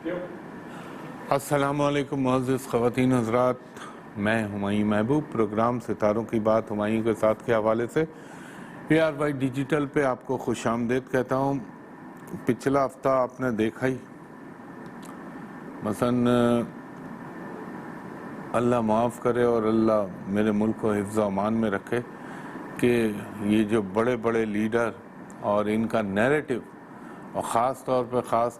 السلام علیکم معزز خواتین حضرات، میں ہمایوں محبوب پروگرام ستاروں کی بات ہمایوں کے ساتھ کے حوالے سے ARY ڈیجیٹل پہ آپ کو خوش آمدید کہتا ہوں۔ پچھلا ہفتہ آپ نے دیکھا ہی، مثلا اللہ معاف کرے اور اللہ میرے ملک کو حفظ و امان میں رکھے کہ یہ جو بڑے بڑے لیڈر اور ان کا نیریٹو، اور خاص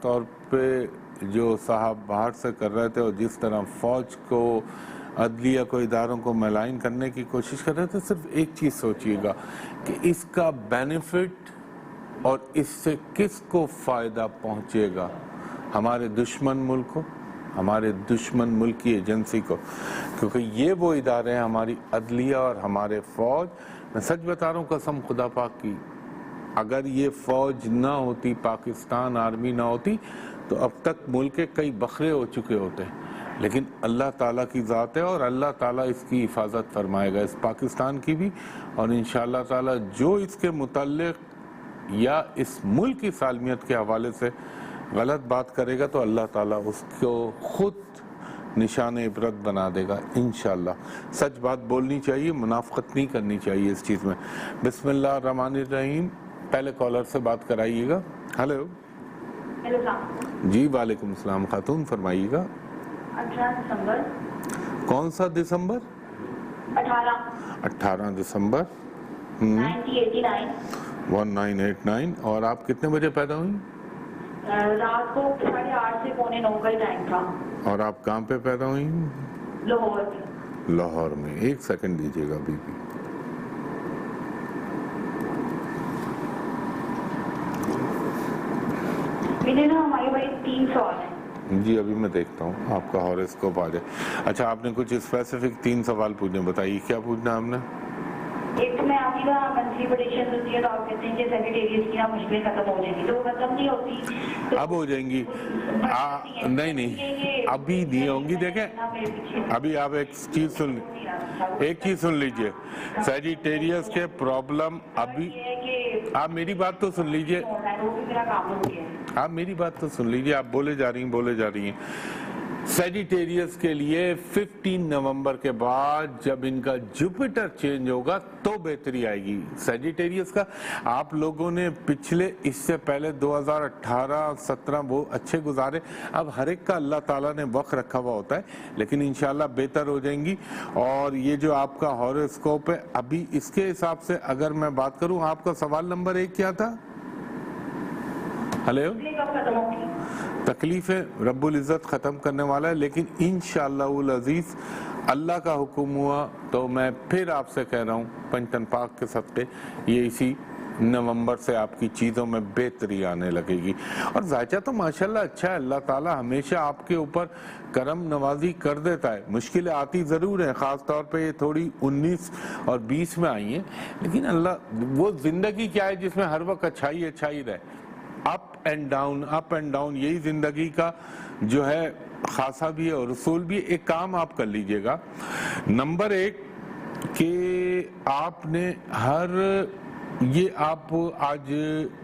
طور پہ جو صاحب باہر سے کر رہے تھے اور جس طرح فوج کو، عدلیہ کو، اداروں کو ملائن کرنے کی کوشش کر رہے تھے، صرف ایک چیز سوچئے گا کہ اس کا بینیفٹ اور اس سے کس کو فائدہ پہنچے گا؟ ہمارے دشمن ملک کو، ہمارے دشمن ملک کی ایجنسی کو، کیونکہ یہ وہ ادارے ہیں، ہماری عدلیہ اور ہمارے فوج۔ میں سچ بتا رہا ہوں قسم خدا پاک کی، اگر یہ فوج نہ ہوتی، پاکستان آرمی نہ ہوتی تو اب تک ملک کے کئی بکھرے ہو چکے ہوتے، لیکن اللہ تعالیٰ کی ذات ہے اور اللہ تعالیٰ اس کی حفاظت فرمائے گا، اس پاکستان کی بھی، اور انشاءاللہ تعالیٰ جو اس کے متعلق یا اس ملک کی سالمیت کے حوالے سے غلط بات کرے گا تو اللہ تعالیٰ اس کو خود نشان عبرت بنا دے گا انشاءاللہ۔ سچ بات بولنی چاہیے، منافقت نہیں کرنی چاہیے اس چیز میں۔ بسم اللہ الرحمن الرحیم۔ پہلے کالر سے بات کرائیے گا۔ ہیلو جی، وعلیکم السلام خاتون، فرمائیے گا۔ 18 دسمبر۔ کون سا دسمبر؟ 18 دسمبر 1989۔ اور آپ کتنے بجے پیدا ہوئی؟ رات کو 8:30 سے 8:45 کا ٹائم تھا۔ اور آپ کہاں پہ پیدا ہوئی؟ لاہور میں۔ لاہور میں۔ ایک سیکنڈ دیجیے گا بی بی۔ میرے نا ہمارے بھائی 3 سوال ہیں۔ جی ابھی میں دیکھتا ہوں آپ کا ہاروسکوپ آ جائے۔ اچھا، آپ نے کچھ اسپیسیفک 3 سوال پوچھنے، بتائیے کیا پوچھنا ہم نے؟ ایک تو میں آپ کی نا منتھلی پریڈکشن ہوتی ہے تو آپ کہتے ہیں کہ سیکریٹریٹ کی نا مشکلیں ختم ہو جائیں گی، تو وہ ختم نہیں ہوتی؟ اب ہو جائیں گی۔ نہیں، ابھی نہیں ہوں گی۔ دیکھیں ابھی آپ ایک چیز سن لیجئے، سیجیٹیریس کے پرابلم ابھی، آپ میری بات تو سن لیجئے، آپ میری بات تو سن لیجئے، آپ بولے جا رہی ہیں۔ سیجیٹیریس کے لیے 15 نومبر کے بعد جب ان کا جوپیٹر چینج ہوگا تو بہتری آئے گی سیجیٹیریس کا۔ آپ لوگوں نے پچھلے، اس سے پہلے 2018-17 وہ اچھے گزارے، اب ہر ایک کا اللہ تعالیٰ نے وقت رکھا ہوا ہوتا ہے، لیکن انشاءاللہ بہتر ہو جائیں گی۔ اور یہ جو آپ کا ہاروسکوپ ہے، ابھی اس کے حساب سے اگر میں بات کروں، آپ کا سوال نمبر 1 کیا تھا؟ ہلو، تکلیفیں رب العزت ختم کرنے والا ہے، لیکن انشاءاللہ العزیز اللہ کا حکم ہوا تو میں پھر آپ سے کہہ رہا ہوں پنجتن پاک کے صدقے یہ اسی نومبر سے آپ کی چیزوں میں بہتری آنے لگے گی۔ اور ذائچہ تو ماشاءاللہ اچھا ہے، اللہ تعالیٰ ہمیشہ آپ کے اوپر کرم نوازی کر دیتا ہے۔ مشکلیں آتی ضرور ہیں، خاص طور پہ یہ تھوڑی 19 اور 20 میں آئی ہیں، لیکن اللہ، وہ زندگی کیا ہے جس میں ہر وقت اچھائی رہے، اپ اینڈ ڈاؤن، یہی زندگی کا جو ہے خاصہ بھی ہے اور رسول بھی۔ ایک کام آپ کر لیجئے گا، نمبر 1 کہ آپ نے یہ آپ آج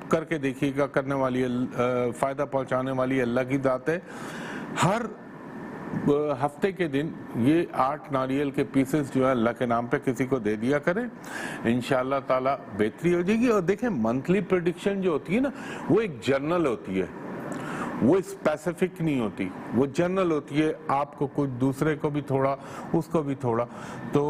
کر کے دیکھیے گا، کرنے والی فائدہ پہنچانے والی اللہ کی ذات ہے۔ ہر ہفتے کے دن یہ 8 ناریل کے پیسز جو ہے اللہ کے نام پہ کسی کو دے دیا کریں، انشاءاللہ تعالیٰ بہتری ہو جائے گی۔ اور دیکھیں منتھلی پریڈکشن جو ہوتی ہے نا، وہ ایک جرنل ہوتی ہے، وہ اسپیسیفک نہیں ہوتی، وہ جرنل ہوتی ہے، آپ کو کچھ، دوسرے کو بھی تھوڑا، اس کو بھی تھوڑا، تو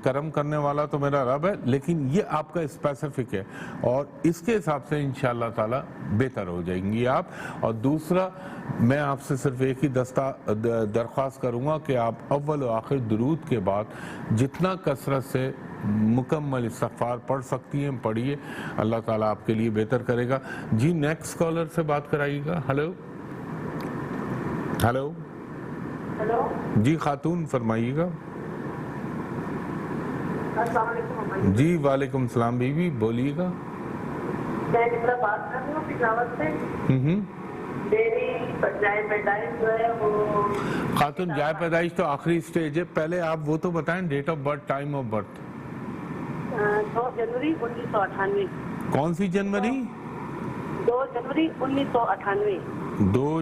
کرم کرنے والا تو میرا رب ہے، لیکن یہ آپ کا اسپیسیفک ہے اور اس کے حساب سے انشاءاللہ تعالیٰ بہتر ہو جائیں گی آپ۔ اور دوسرا، میں آپ سے صرف ایک ہی درخواست کروں گا کہ آپ اول و آخر درود کے بعد جتنا کثرت سے مکمل استغفار پڑھ سکتی ہیں پڑھیے، اللہ تعالیٰ آپ کے لیے بہتر کرے گا۔ جی نیکسٹ کالر سے بات کرائیے گا۔ ہلو جی خاتون، فرمائیے گا۔ السلام علیکم۔ جی وعلیکم السلام بیوی، بولیے گا۔ میں بات کر رہی ہوں پشاور سے۔ میری جائے پیدائش جو ہے وہ، خاتون جائے پیدائش تو آخری سٹیج ہے، پہلے آپ وہ تو بتائیں date of birth, time of birth. 2 جنوری 1998۔ کون سی جنوری؟ 2 جنوری 1998۔ 2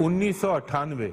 1998।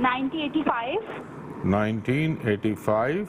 1985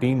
3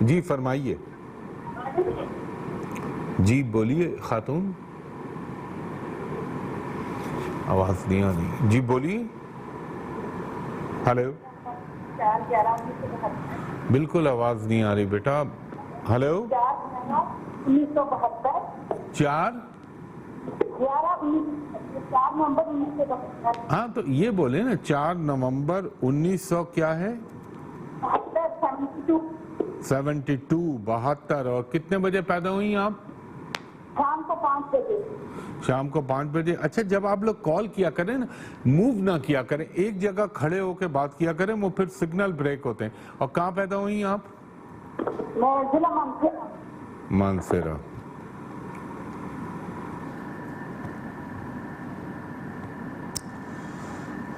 جی فرمائیے. جی بولیے خاتون, آواز نہیں آ رہی. جی بولیے. ہلو, بالکل آواز نہیں آ رہی بیٹا. ہلو, 4 ہاں تو یہ بولے نا 4 نومبر 1900 کیا ہے 72. 72. اور کتنے بجے پیدا ہوئی آپ؟ شام کو 5 بجے. شام کو 5 بجے. اچھا جب آپ لوگ کال کیا کریں نا, موو نہ کیا کریں, ایک جگہ کھڑے ہو کے بات کیا کریں, وہ پھر سگنل بریک ہوتے ہیں. اور کہاں پیدا ہوئی آپ؟ میں ضلع مانسیرا.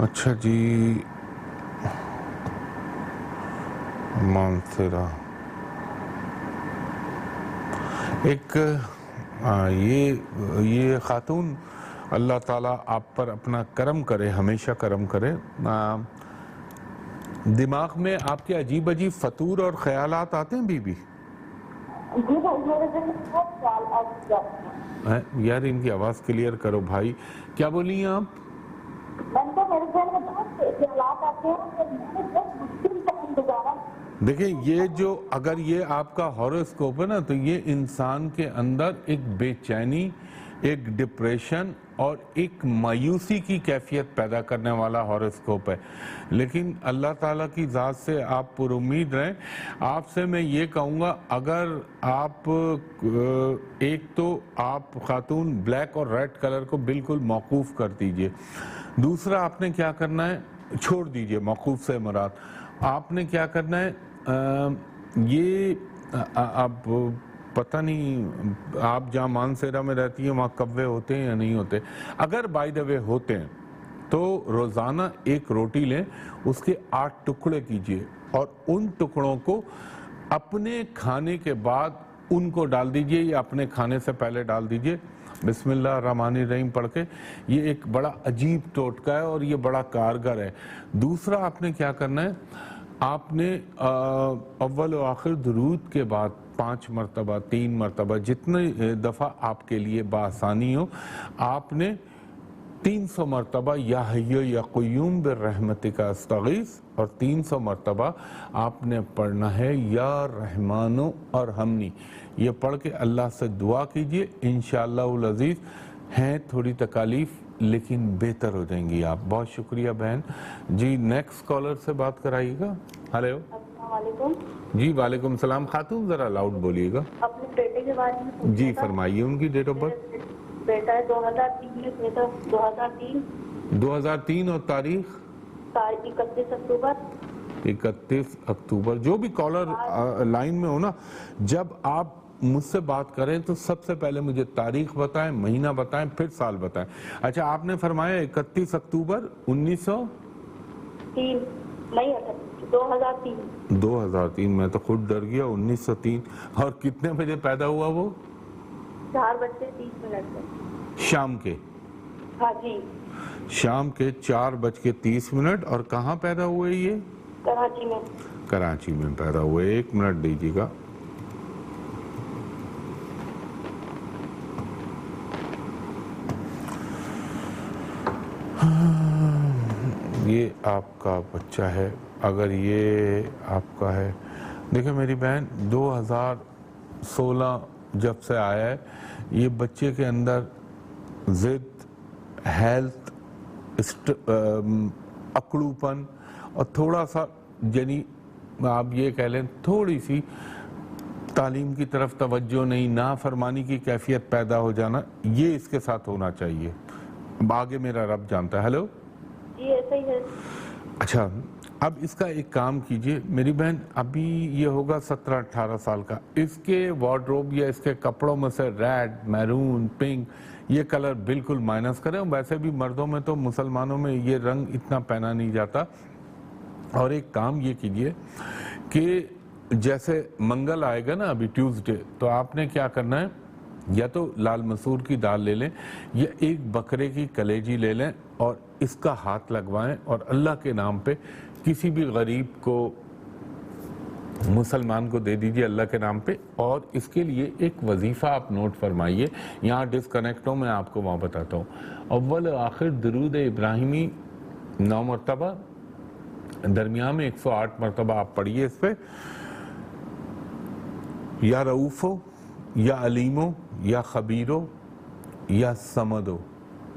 اچھا جی, مانسیرا. ایک یہ خاتون, اللہ تعالیٰ آپ پر اپنا کرم کرے, ہمیشہ کرم کرے. دماغ میں آپ کے عجیب عجیب فطور اور خیالات آتے ہیں بی بی؟ جی بھائی میرے دل میں بہت خیال آتے ہیں. یار ان کی آواز کلیئر کرو بھائی. کیا بولی ہیں آپ؟ میں تو میرے دل میں بہت خیالات آتے ہیں کہ میں نے بہت مشکل ٹائم گزارا. دیکھیں یہ جو اگر یہ آپ کا ہاروسکوپ ہے نا, تو یہ انسان کے اندر ایک بے چینی, ایک ڈپریشن اور ایک مایوسی کی کیفیت پیدا کرنے والا ہاروسکوپ ہے. لیکن اللہ تعالیٰ کی ذات سے آپ پر امید رہیں. آپ سے میں یہ کہوں گا, اگر آپ ایک تو آپ خاتون بلیک اور ریڈ کلر کو بالکل موقوف کر دیجئے. دوسرا آپ نے کیا کرنا ہے, چھوڑ دیجئے, موقوف سے مراد آپ نے کیا کرنا ہے, یہ اب پتہ نہیں آپ جہاں مانسیرا میں رہتی ہیں وہاں کوے ہوتے ہیں یا نہیں ہوتے. اگر بائی دا وے ہوتے ہیں تو روزانہ ایک روٹی لیں, اس کے 8 ٹکڑے کیجئے اور ان ٹکڑوں کو اپنے کھانے کے بعد ان کو ڈال دیجئے یا اپنے کھانے سے پہلے ڈال دیجئے. بسم اللہ الرحمن الرحیم پڑھ کے. یہ ایک بڑا عجیب ٹوٹکا ہے اور یہ بڑا کارگر ہے. دوسرا آپ نے کیا کرنا ہے, آپ نے اول و آخر درود کے بعد 5 مرتبہ 3 مرتبہ جتنے دفعہ آپ کے لیے بآسانی ہو, آپ نے 300 مرتبہ یا حی یا قیوم برحمتک استغیث, اور 300 مرتبہ آپ نے پڑھنا ہے یا رحمانو ارحمنی. یہ پڑھ کے اللہ سے دعا کیجئے, انشاءاللہ العزیز ہیں تھوڑی تکالیف لیکن بہتر ہو جائیں گی آپ. بہت شکریہ بہن. جی نیکسٹ کالر سے بات کرائیے گا. ہلو. السلام علیکم. جی وعلیکم السلام. خاتون ذرا لاؤڈ بولیے گا. اپنے بیٹے کے بارے میں جی فرمائیے, ان کی ڈیٹ آف برتھ. بیٹا ہے 2003 میں پیدا, 2003 اور تاریخ 31 اکتوبر. 31 اکتوبر. جو بھی کالر لائن میں ہو نا, جب آپ مجھ سے بات کریں تو سب سے پہلے مجھے تاریخ بتائیں, مہینہ بتائیں, پھر سال بتائیں. اچھا آپ نے فرمایا 31 اکتوبر 1903. نہیں 2003. میں تو خود ڈر گیا. 1903. اور کتنے بجے پیدا ہوا وہ؟ 4:30 شام کے. ہاں جی شام کے 4:30. اور کہاں پیدا ہوئے یہ؟ کراچی میں. کراچی میں پیدا ہوئے. 1 منٹ دیجیے گا. یہ آپ کا بچہ ہے. اگر یہ آپ کا ہے, دیکھیں میری بہن 2016 جب سے آیا ہے, یہ بچے کے اندر ضد, ہیلتھ, اکڑوپن اور تھوڑا سا یعنی آپ یہ کہہ لیں تھوڑی سی تعلیم کی طرف توجہ نہیں, نافرمانی کی کیفیت پیدا ہو جانا, یہ اس کے ساتھ ہونا چاہیے. آگے میرا رب جانتا ہے. ہلو. جی ایسا ہی ہے. اچھا اب اس کا ایک کام کیجئے میری بہن, ابھی یہ ہوگا 17-18 سال کا. اس کے وارڈروب یا اس کے کپڑوں میں سے ریڈ, میرون, پنک یہ کلر بالکل مائنس کریں. ویسے بھی مردوں میں تو مسلمانوں میں یہ رنگ اتنا پہنا نہیں جاتا. اور ایک کام یہ کیجئے کہ جیسے منگل آئے گا نا ابھی ٹیوزڈے, تو آپ نے کیا کرنا ہے, یا تو لال مسور کی دال لے لیں یا ایک بکرے کی کلیجی لے لیں اور اس کا ہاتھ لگوائیں اور اللہ کے نام پہ کسی بھی غریب کو مسلمان کو دے دیجئے اللہ کے نام پہ. اور اس کے لیے ایک وظیفہ آپ نوٹ فرمائیے, یہاں ڈسکنیکٹ ہو, میں آپ کو وہاں بتاتا ہوں. اول آخر درود ابراہیمی 9 مرتبہ, درمیان میں 108 مرتبہ آپ پڑھیے اس پہ. یا رؤوفو, یا علیمو, یا خبیرو, یا سمدو,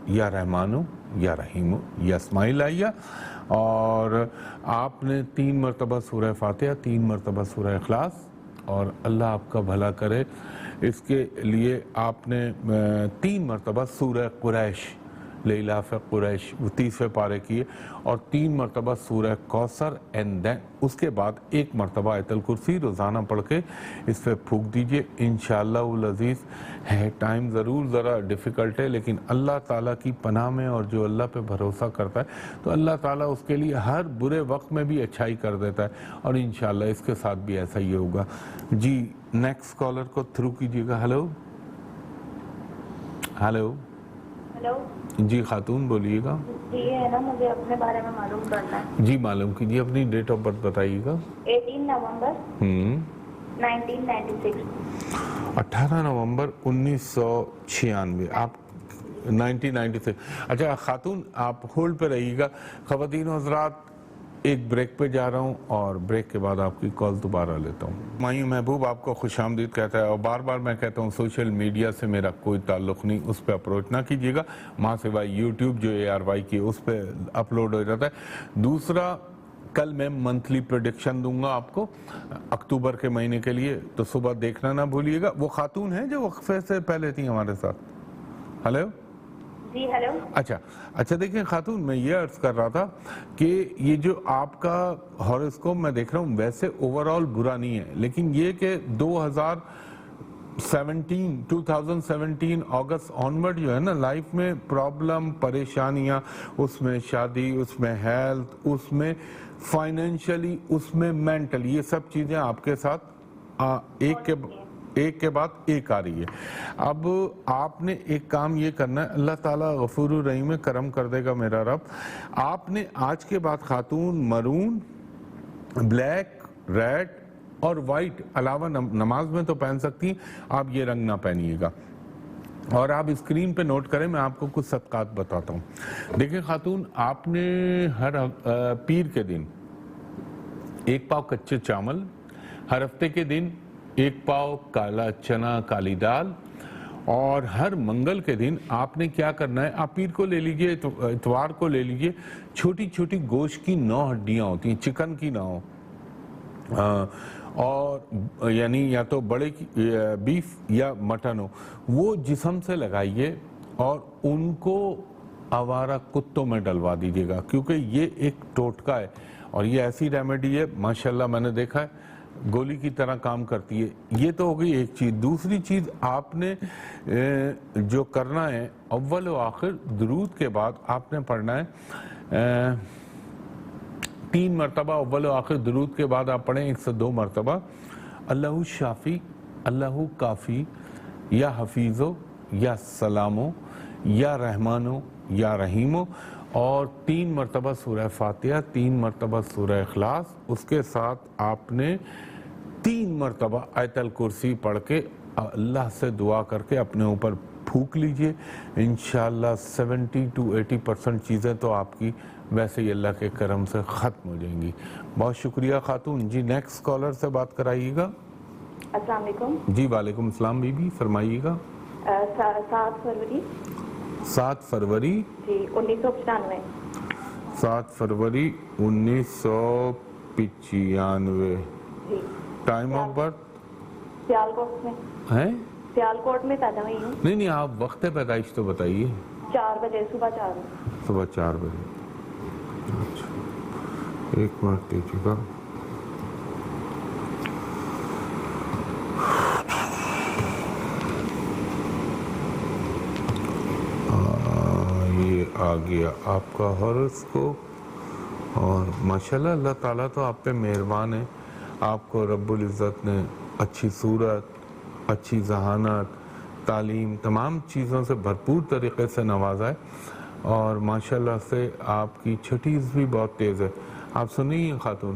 یا رحمانو, یا رحیمو, یا اسماء الہیہ. اور آپ نے 3 مرتبہ سورہ فاتحہ, 3 مرتبہ سورہ اخلاص, اور اللہ آپ کا بھلا کرے. اس کے لیے آپ نے 3 مرتبہ سورہ قریش, لیلاف قریش, وہ 30ویں پارے کیے, اور 3 مرتبہ سورہ کوثر, اینڈ دین اس کے بعد 1 مرتبہ آیت الکرسی روزانہ پڑھ کے اس پہ پھونک دیجئے. انشاءاللہ العزیز ہے ٹائم ضرور ذرا ڈیفیکلٹ ہے, لیکن اللہ تعالیٰ کی پناہ میں, اور جو اللہ پہ بھروسہ کرتا ہے تو اللہ تعالیٰ اس کے لیے ہر برے وقت میں بھی اچھائی کر دیتا ہے, اور انشاءاللہ اس کے ساتھ بھی ایسا ہی ہوگا. جی نیکسٹ کالر کو تھرو کیجئے گا. Hello hello. ہلو جی خاتون بولیے گا. جی ہے نا, مجھے اپنے بارے میں معلوم کرنا ہے. جی معلوم کیجیے, اپنی ڈیٹ آف برتھ بتائیے گا. 18 نومبر 1996. 18 نومبر 1996. آپ 1996. اچھا خاتون آپ ہولڈ پہ رہیے گا. خواتین و حضرات ایک بریک پہ جا رہا ہوں, اور بریک کے بعد آپ کی کال دوبارہ لیتا ہوں. مایوں محبوب آپ کو خوش آمدید کہتا ہے, اور بار بار میں کہتا ہوں سوشل میڈیا سے میرا کوئی تعلق نہیں, اس پہ اپروچ نہ کیجیے گا, ماں سوائے یوٹیوب جو ARY کی اس پہ اپلوڈ ہو جاتا ہے. دوسرا, کل میں منتھلی پریڈکشن دوں گا آپ کو اکتوبر کے مہینے کے لیے, تو صبح دیکھنا نہ بھولیے گا. وہ خاتون ہیں جو وقفے سے پہلے تھی ہمارے ساتھ. ہلو. جی ہلو. اچھا دیکھیں خاتون, میں یہ عرض کر رہا تھا کہ یہ جو آپ کا ہاروسکوپ میں دیکھ رہا ہوں ویسے اوورآل برا نہیں ہے, لیکن یہ کہ 2017 اگست آنورڈ جو ہے نا لائف میں پرابلم, پریشانیاں, اس میں شادی, اس میں ہیلتھ, اس میں فائنینشلی, اس میں مینٹل, یہ سب چیزیں آپ کے ساتھ ایک کے بعد ایک آ رہی ہے. اب آپ نے ایک کام یہ کرنا ہے, اللہ تعالیٰ غفور الرحیم ہے, کرم کر دے گا میرا رب. آپ نے آج کے بعد خاتون مرون, بلیک, ریڈ اور وائٹ علاوہ نماز میں تو پہن سکتی ہیں, آپ یہ رنگ نہ پہنیے گا. اور آپ اسکرین پہ نوٹ کریں, میں آپ کو کچھ صدقات بتاتا ہوں. دیکھیں خاتون, آپ نے ہر پیر کے دن 1 پاؤ کچے چاول, ہر ہفتے کے دن 1 پاؤ کالا چنا کالی دال, اور ہر منگل کے دن آپ نے کیا کرنا ہے, آپ پیر کو لے لیجئے, اتوار کو لے لیجئے, چھوٹی چھوٹی گوشت کی 9 ہڈیاں ہوتی ہیں, چکن کی نہ ہو, اور یعنی یا تو بڑے بیف یا مٹن ہو, وہ جسم سے لگائیے اور ان کو آوارہ کتوں میں ڈلوا دیجیے گا, کیونکہ یہ ایک ٹوٹکا ہے, اور یہ ایسی ریمیڈی ہے ماشاءاللہ میں نے دیکھا ہے گولی کی طرح کام کرتی ہے. یہ تو ہو گئی ایک چیز. دوسری چیز آپ نے جو کرنا ہے, اول و آخر درود کے بعد آپ نے پڑھنا ہے 3 مرتبہ, اول و آخر درود کے بعد آپ پڑھیں 102 مرتبہ اللہ شافی, اللہ کافی, یا حفیظو, یا سلامو, یا رحمانو, یا رحیمو, اور 3 مرتبہ سورہ فاتحہ, 3 مرتبہ سورہ اخلاص. اس کے ساتھ آپ نے 3 مرتبہ آیت الکرسی پڑھ کے اللہ سے دعا کر کے اپنے اوپر پھونک لیجئے. انشاءاللہ 70 to 80% چیزیں تو آپ کی ویسے ہی اللہ کے کرم سے ختم ہو جائیں گی. بہت شکریہ خاتون. جی نیکسٹ کالر سے بات کرائیے گا. السلام علیکم. جی وعلیکم السلام بی بی, فرمائیے گا. 7 فروری 7 فروری جی 1995. 7 فروری 1995. جی. ٹائم آف برتھ سیالکوٹ میں ہے, سیالکوٹ میں پیدا ہوئی ہوں. نہیں آپ وقت پیدائش تو بتائیے. 4 بجے, صبح 4 بجے. صبح 4 بجے. اچھا ایک منٹ دیجیے گا. یہ آ گیا آپ کا ہاروسکوپ, اور ماشاءاللہ اللہ تعالیٰ تو آپ پہ مہربان ہے. آپ کو رب العزت نے اچھی صورت, اچھی ذہانت, تعلیم, تمام چیزوں سے بھرپور طریقے سے نوازا ہے, اور ماشاءاللہ سے آپ کی چھٹیز بھی بہت تیز ہے. آپ سنیے خاتون,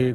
1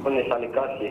1981।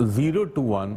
021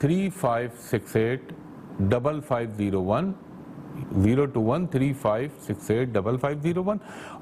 3568 5501, 021 3568 5501,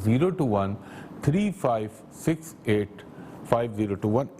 021 3568 5021।